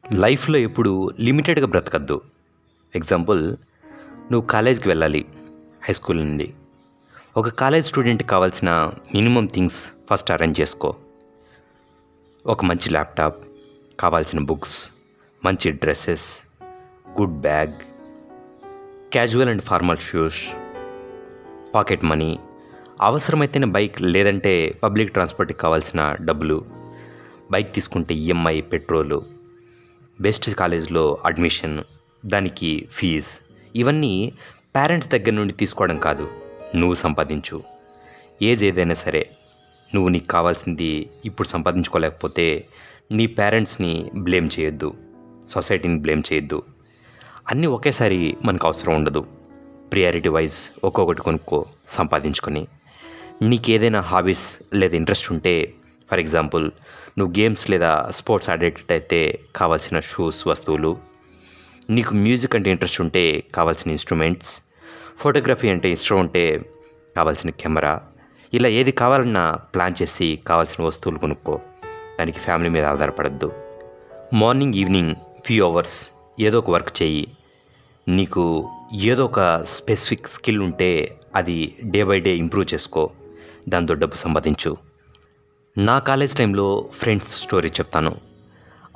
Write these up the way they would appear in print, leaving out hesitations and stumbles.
లైఫ్లో ఎప్పుడు లిమిటెడ్గా బ్రతకద్దు. ఎగ్జాంపుల్, నువ్వు కాలేజ్కి వెళ్ళాలి. హై స్కూల్ నుండి ఒక కాలేజ్ స్టూడెంట్కి కావాల్సిన మినిమం థింగ్స్ ఫస్ట్ అరేంజ్ చేసుకో. ఒక మంచి ల్యాప్టాప్, కావాల్సిన బుక్స్, మంచి dresses, good bag, casual and formal shoes, pocket money, అవసరమైతేనే బైక్ లేదంటే పబ్లిక్ ట్రాన్స్పోర్ట్కి కావాల్సిన డబ్బులు, బైక్ తీసుకుంటే ఈఎంఐ, పెట్రోలు, బెస్ట్ కాలేజ్లో అడ్మిషన్, దానికి ఫీజ్, ఇవన్నీ పేరెంట్స్ దగ్గర నుండి తీసుకోవడం కాదు, నువ్వు సంపాదించు. ఏజ్ ఏదైనా సరే, నువ్వు నీకు కావాల్సింది ఇప్పుడు సంపాదించుకోలేకపోతే నీ పేరెంట్స్ని బ్లేమ్ చేయొద్దు, సొసైటీని బ్లేమ్ చేయొద్దు. అన్నీ ఒకేసారి మనకు అవసరం ఉండదు. ప్రియారిటీ వైజ్ ఒక్కొక్కటి కొనుక్కో సంపాదించుకొని. నీకేదైనా హాబీస్ లేదా ఇంట్రెస్ట్ ఉంటే, ఫర్ ఎగ్జాంపుల్ నువ్వు గేమ్స్ లేదా స్పోర్ట్స్ ఆడేటట్టు అయితే కావాల్సిన షూస్, వస్తువులు, నీకు మ్యూజిక్ అంటే ఇంట్రెస్ట్ ఉంటే కావాల్సిన ఇన్స్ట్రుమెంట్స్, ఫోటోగ్రఫీ అంటే ఇష్టం ఉంటే కావాల్సిన కెమెరా, ఇలా ఏది కావాలన్నా ప్లాన్ చేసి కావాల్సిన వస్తువులు కొనుక్కో. దానికి ఫ్యామిలీ మీద ఆధారపడద్దు. మార్నింగ్ ఈవినింగ్ ఫ్యూ అవర్స్ ఏదో ఒక వర్క్ చేయి. నీకు ఏదో ఒక స్పెసిఫిక్ స్కిల్ ఉంటే అది డే బై డే ఇంప్రూవ్ చేసుకో. దాంతో డబ్బు సంపాదించు. నా కాలేజ్ టైంలో ఫ్రెండ్స్ స్టోరీ చెప్తాను.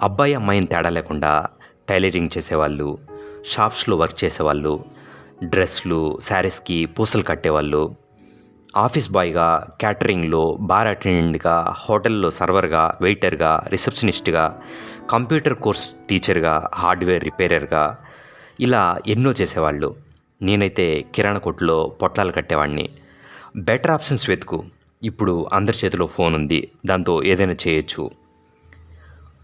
అబ్బాయి అమ్మాయిని తేడా లేకుండా టైలరింగ్ చేసేవాళ్ళు, షాప్స్లో వర్క్ చేసేవాళ్ళు, డ్రెస్లు, శారీస్కి పూసలు కట్టేవాళ్ళు, ఆఫీస్ బాయ్గా, క్యాటరింగ్లో, బార్ అటెండెంట్గా, హోటల్లో సర్వర్గా, వెయిటర్గా, రిసెప్షనిస్ట్గా, కంప్యూటర్ కోర్స్ టీచర్గా, హార్డ్వేర్ రిపేరర్గా, ఇలా ఎన్నో చేసేవాళ్ళు. నేనైతే కిరాణా కొట్టులో పొట్లాలు కట్టేవాడిని. బెటర్ ఆప్షన్స్ వెతుకు. ఇప్పుడు అందరి చేతిలో ఫోన్ ఉంది, దాంతో ఏదైనా చేయొచ్చు.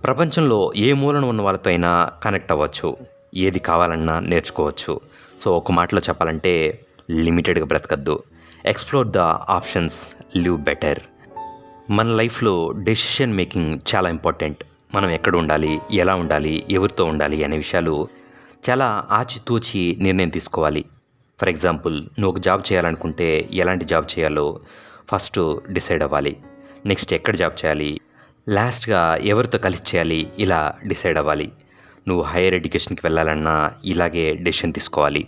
ప్రపంచంలో ఏ మూలన ఉన్న వాళ్ళతో అయినా కనెక్ట్ అవ్వచ్చు. ఏది కావాలన్నా నేర్చుకోవచ్చు. సో ఒక మాటలో చెప్పాలంటే లిమిటెడ్గా బ్రతకద్దు. Explore the options, live better. మన లైఫ్లో డెసిషన్ మేకింగ్ చాలా ఇంపార్టెంట్. మనం ఎక్కడ ఉండాలి, ఎలా ఉండాలి, ఎవరితో ఉండాలి అనే విషయాలు చాలా ఆచితూచి నిర్ణయం తీసుకోవాలి. ఫర్ ఎగ్జాంపుల్, నువ్వు ఒక జాబ్ చేయాలనుకుంటే ఎలాంటి జాబ్ చేయాలో ఫస్ట్ డిసైడ్ అవ్వాలి. నెక్స్ట్ ఎక్కడ జాబ్ చేయాలి, లాస్ట్గా ఎవరితో కలిసి చేయాలి, ఇలా డిసైడ్ అవ్వాలి. నువ్వు హైయర్ ఎడ్యుకేషన్కి వెళ్ళాలన్నా ఇలాగే డెసిషన్ తీసుకోవాలి.